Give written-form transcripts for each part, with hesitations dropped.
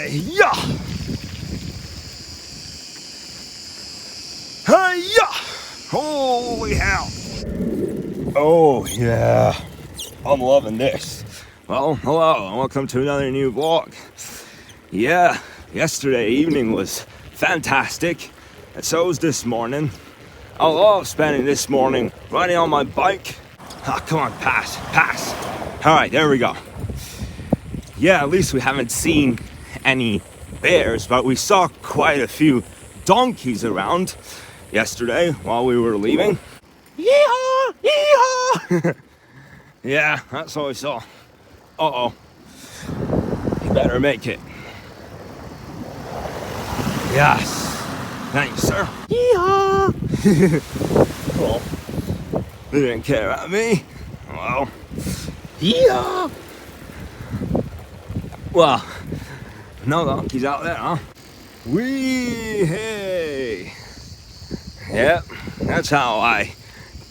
Yeah. Yeah. Holy hell. Oh yeah, I'm loving this. Well, hello and welcome to another new vlog. Yeah, yesterday evening was fantastic, and so was this morning. I love spending this morning riding on my bike. Ah, come on, pass. All right, there we go. Yeah, at least we haven't seen any bears, but we saw quite a few donkeys around yesterday while we were leaving. Yeehaw! Yeehaw! Yeah, that's what we saw. Uh-oh. You better make it. Yes. Thanks, sir. Yeehaw! Well, they didn't care about me. Well, yeehaw! Well, no donkeys out there, huh? Wee hey! Yep, that's how I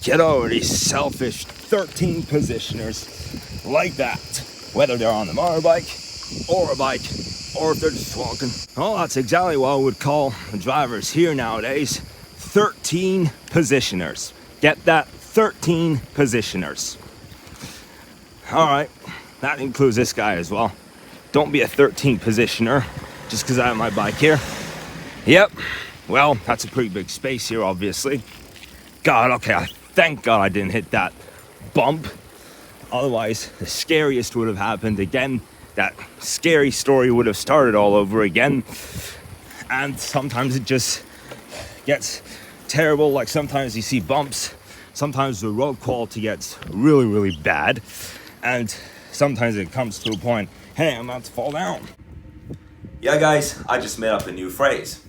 get over these selfish 13 positioners like that. Whether they're on the motorbike, or a bike, or if they're just walking. Well, that's exactly what I would call the drivers here nowadays. 13 positioners. Get that? 13 positioners. Alright, that includes this guy as well. Don't be a 13 positioner just because I have my bike here. Yep, well, that's a pretty big space here, obviously. God, okay, thank God I didn't hit that bump. Otherwise, the scariest would have happened again. That scary story would have started all over again. And sometimes it just gets terrible. Like sometimes you see bumps. Sometimes the road quality gets really, really bad. And sometimes it comes to a point, hey, I'm about to fall down. Yeah, guys, I just made up a new phrase.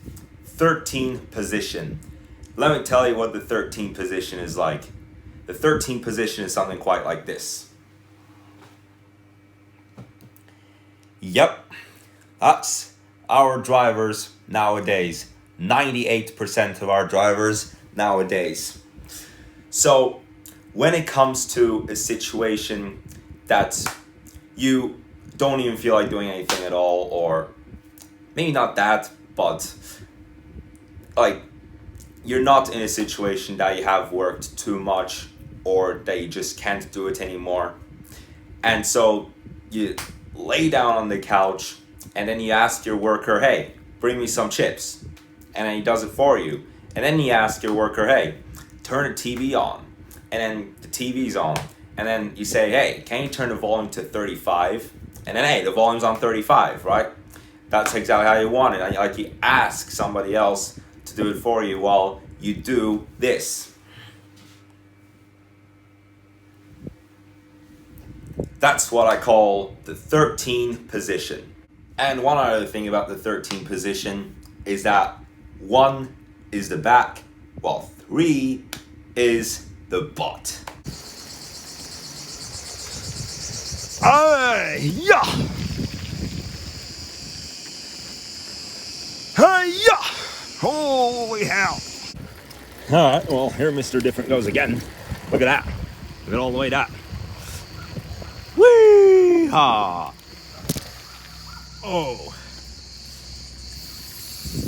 13 position. Let me tell you what the 13 position is like. The 13 position is something quite like this. Yep, that's our drivers nowadays. 98% of our drivers nowadays. So, when it comes to a situation that you don't even feel like doing anything at all, or maybe not that, but like you're not in a situation that you have worked too much or that you just can't do it anymore, and so you lay down on the couch and then you ask your worker, hey, bring me some chips, and then he does it for you. And then you ask your worker, hey, turn the TV on, and then the TV's on, and then you say, hey, can you turn the volume to 35? And then, hey, the volume's on 35, right? That's exactly how you want it. And like you ask somebody else to do it for you while you do this. That's what I call the 13 position. And one other thing about the 13 position is that 1 is the back, while 3 is the butt. Yeah. Yeah. Holy hell. Alright, well, here Mr. Different goes again. Look at that. Look at all the way that. Whee-haw. Oh.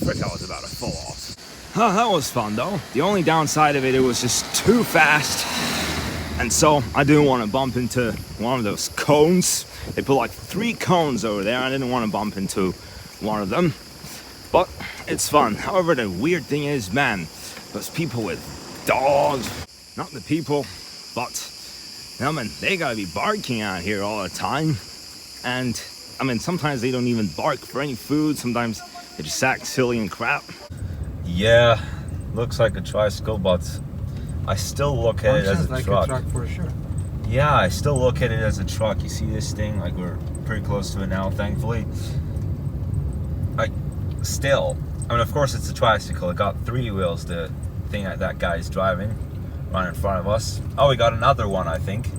Frick, I was about to fall off. Oh, that was fun though. The only downside of it was just too fast. And so I didn't want to bump into one of those cones. They put like 3 cones over there. I didn't want to bump into one of them. But it's fun. However, the weird thing is, man, those people with dogs, not the people, but I mean, they gotta be barking out here all the time. And I mean, sometimes they don't even bark for any food. Sometimes they just act silly and crap. Yeah, looks like a tricycle, but I still look at it as a truck. A truck for sure. Yeah, I still look at it as a truck. You see this thing? Like, we're pretty close to it now, thankfully. Like, still, I mean, of course it's a tricycle. It got 3 wheels, the thing that guy's driving right in front of us. Oh, we got another one, I think.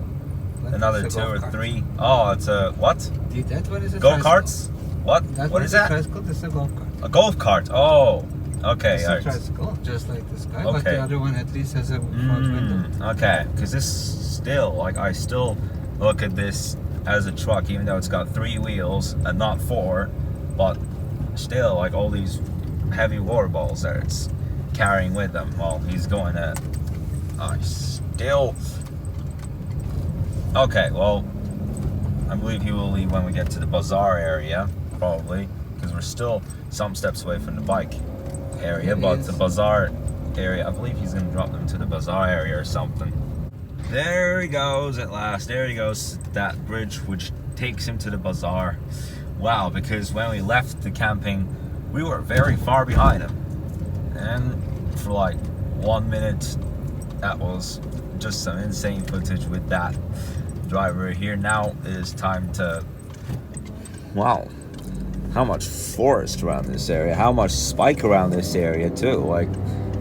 Another 2 or 3. Oh, it's a, what? That one is a go-karts? What? What is that? Tricycle, this is a golf cart. A golf cart. Oh, okay. It's a tricycle, just like this guy, okay. But the other one at least has a front window. Okay, because this still, like, I still look at this as a truck, even though it's got 3 wheels and not 4. but still, like, all these heavy water balls that it's carrying with them while he's going to still. Okay, well, I believe he will leave when we get to the bazaar area, probably, because we're still some steps away from the bike area, but the bazaar area, I believe he's going to drop them to the bazaar area or something. There he goes at last. There he goes, that bridge which takes him to the bazaar. Wow, because when we left the camping, we were very far behind him. And for like 1 minute, that was just some insane footage with that driver here. Now it is time to... Wow, how much forest around this area, how much spike around this area too. Like,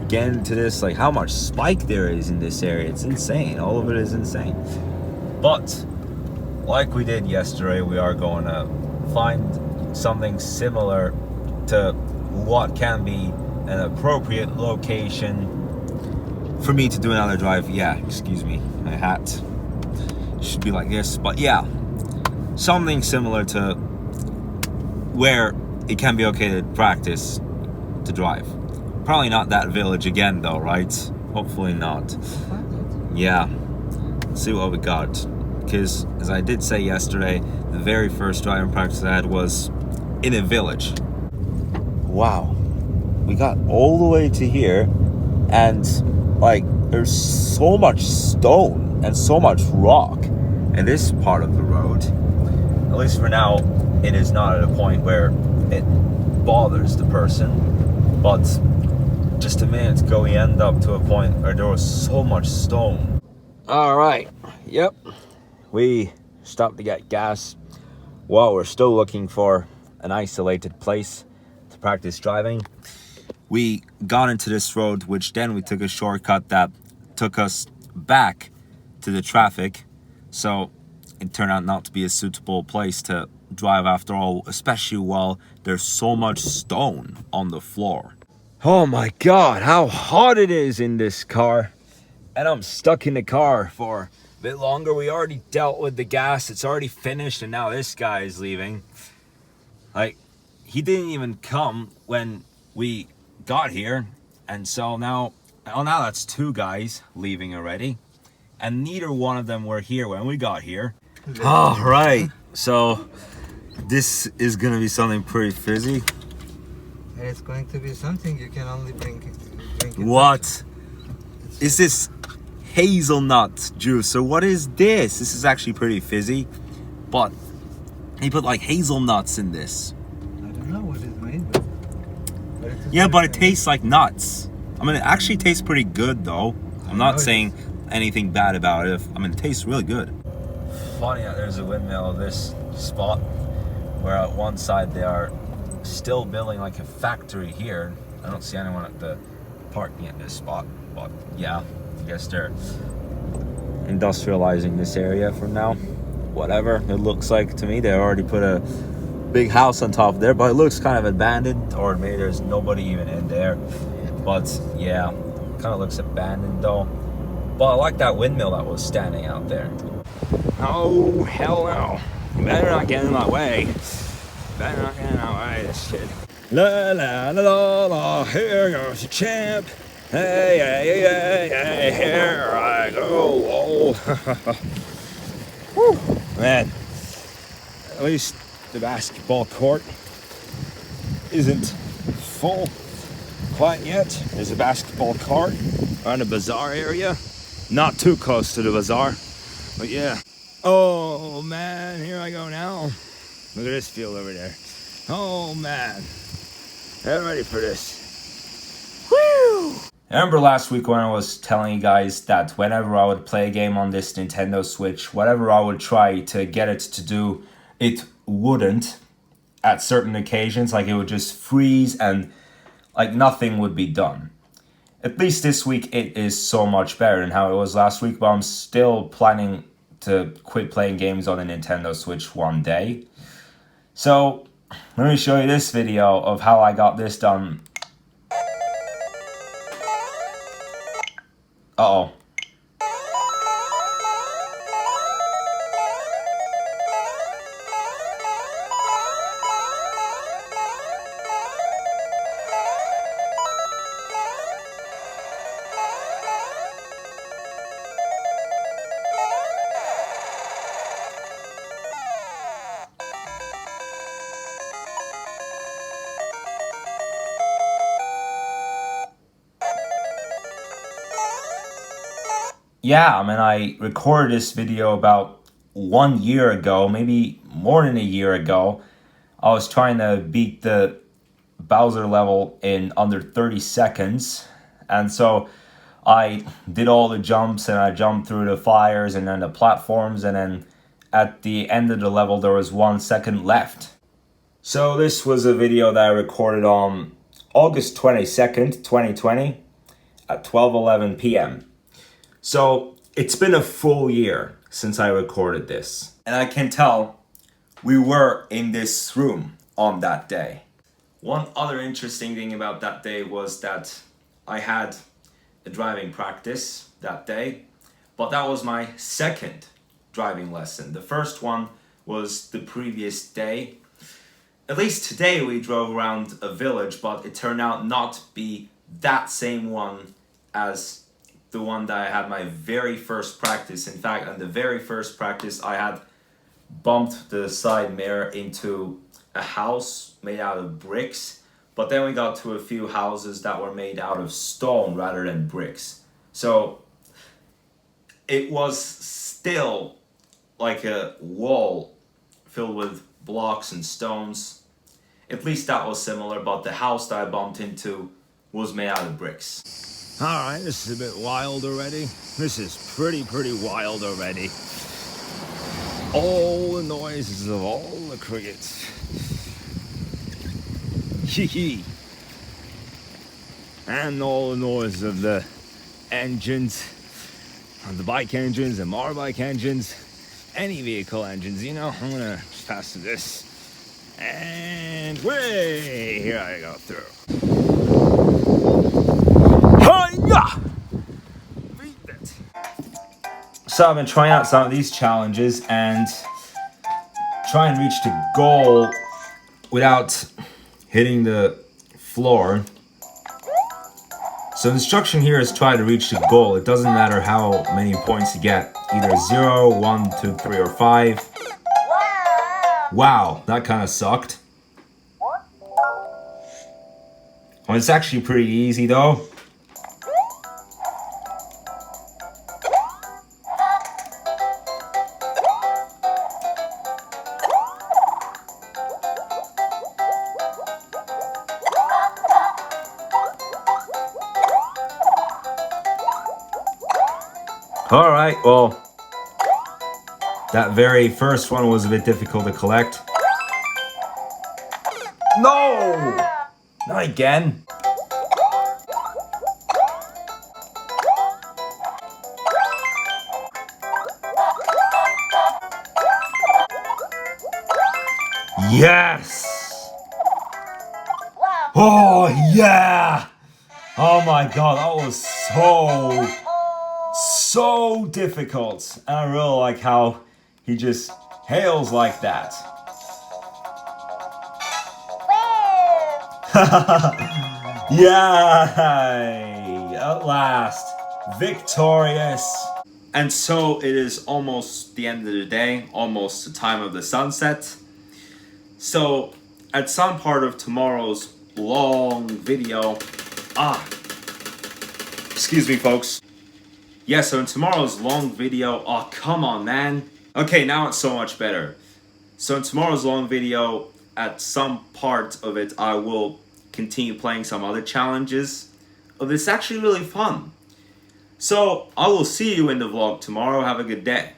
get into this, like how much spike there is in this area. It's insane. All of it is insane. But like we did yesterday, we are going to find something similar to what can be an appropriate location for me to do another drive. Yeah, excuse me, my hat should be like this, but yeah, something similar to where it can be okay to practice to drive. Probably not that village again though, right? Hopefully not. Yeah, let's see what we got, because as I did say yesterday, the very first driving practice I had was in a village. Wow, we got all the way to here, and like there's so much stone and so much rock in this part of the road. At least for now, it is not at a point where it bothers the person, but just a minute ago we end up to a point where there was so much stone. All right, yep, we stopped to get gas. Well, we're still looking for an isolated place to practice driving. We got into this road, which then we took a shortcut that took us back to the traffic. So it turned out not to be a suitable place to drive after all, especially while there's so much stone on the floor. Oh my God, how hot it is in this car. And I'm stuck in the car for a bit longer. We already dealt with the gas. It's already finished, and now this guy is leaving. Like, he didn't even come when we got here. And so now that's 2 guys leaving already. And neither one of them were here when we got here. All right, so this is gonna be something pretty fizzy. It's going to be something you can only drink it. What is this? Hazelnut juice, or what is this? This is actually pretty fizzy, but he put like hazelnuts in this. I don't know what it's made with. Yeah, but it tastes like nuts. I mean, it actually tastes pretty good though. I'm not saying anything bad about it. I mean, it tastes really good. Funny that there's a windmill at this spot, where at one side they are still building like a factory here. I don't see anyone at the parking at this spot, but yeah, I guess they're industrializing this area for now. Whatever it looks like to me. They already put a big house on top there, but it looks kind of abandoned, or maybe there's nobody even in there. But yeah, kind of looks abandoned though. But I like that windmill that was standing out there. Oh, hell no. You better not get in my way. Better not get in my way, this shit. La la la la la, here goes the champ. Hey, hey, hey, hey, here I go. Oh. Whew. Man, at least the basketball court isn't full quite yet. There's a basketball court around the bazaar area. Not too close to the bazaar, but yeah. Oh man, here I go now. Look at this field over there. Oh man, get ready for this. Woo! I remember last week when I was telling you guys that whenever I would play a game on this Nintendo Switch, whatever I would try to get it to do, it wouldn't at certain occasions. Like, it would just freeze and like nothing would be done. At least this week it is so much better than how it was last week, but I'm still planning to quit playing games on the Nintendo Switch one day. So let me show you this video of how I got this done. Uh-oh. yeah, I mean, I recorded this video about 1 year ago, maybe more than a year ago. I was trying to beat the Bowser level in under 30 seconds. And so I did all the jumps and I jumped through the fires and then the platforms, and then at the end of the level there was 1 second left. So this was a video that I recorded on August 22nd, 2020 at 12:11 p.m. So it's been a full year since I recorded this. And I can tell we were in this room on that day. One other interesting thing about that day was that I had a driving practice that day, but that was my second driving lesson. The first one was the previous day. At least today we drove around a village, but it turned out not to be that same one as the one that I had my very first practice. In fact, on the very first practice, I had bumped the side mirror into a house made out of bricks, but then we got to a few houses that were made out of stone rather than bricks. So it was still like a wall filled with blocks and stones. At least that was similar, but the house that I bumped into was made out of bricks. Alright, this is a bit wild already. This is pretty wild already. All the noises of all the crickets. Hee. And all the noises of the engines, of the bike engines and motorbike engines, any vehicle engines, you know. I'm gonna pass through this. And way here I go through. Hiya! Beat it. So I've been trying out some of these challenges and try and reach the goal without hitting the floor. So the instruction here is try to reach the goal. It doesn't matter how many points you get, either 0, 1, 2, 3, or 5. Wow, that kind of sucked. Well, it's actually pretty easy though. Alright, well, that very first one was a bit difficult to collect. No! Not again. Yes! Oh, yeah! Oh my god, that was so difficult. And I really like how he just hails like that. Yay! At last, victorious. And so it is almost the end of the day, almost the time of the sunset. So at some part of tomorrow's long video, excuse me folks. Yeah, so in tomorrow's long video, oh come on man. Okay, now it's so much better. So in tomorrow's long video, at some part of it, I will continue playing some other challenges. Oh, it's actually really fun. So I will see you in the vlog tomorrow. Have a good day.